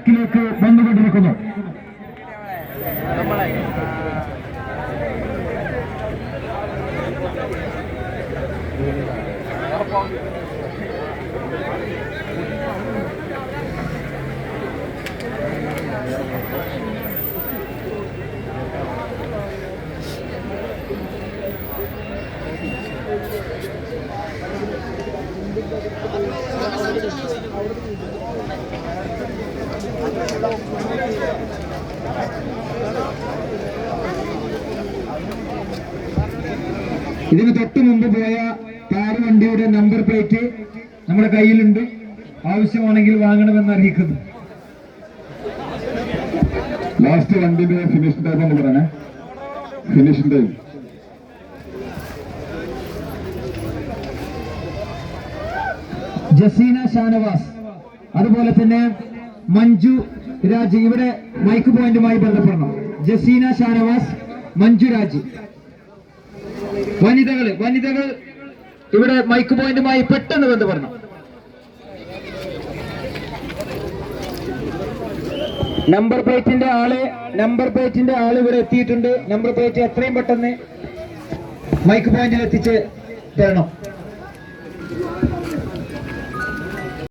ട്രാക്കിലേക്ക് വന്നുകൊണ്ടിരിക്കുന്നു. ഇതിന് തൊട്ട് മുമ്പ് പോയ കാർ വണ്ടിയുടെ നമ്പർ പ്ലേറ്റ് നമ്മുടെ കയ്യിലുണ്ട്, ആവശ്യമാണെങ്കിൽ വാങ്ങണമെന്ന് അറിയിക്കുന്നു. ലാസ്റ്റ് വണ്ടിന്റെ ഫിനിഷിംഗ് ടൈം എന്ന് പറഞ്ഞേ, ഫിനിഷിംഗ് ടൈം ജസീന ഷാനവാസ്, അതുപോലെ തന്നെ മഞ്ജു രാജ്. ഇവിടെ മൈക്ക് പോയിന്റുമായി ബന്ധപ്പെടണം. ജസീന ഷാനവാസ്, മഞ്ജു രാജ്. വനിതകൾ ഇവിടെ മൈക്ക് പോയിന്റുമായി പെട്ടെന്ന് ബന്ധപ്പെടണം. നമ്പർ പ്ലേറ്റിന്റെ ആള് ഇവിടെ എത്തിയിട്ടുണ്ട്. നമ്പർ പ്ലേറ്റ് എത്രയും പെട്ടെന്ന് മൈക്ക് പോയിന്റിൽ എത്തിച്ച് തരണം.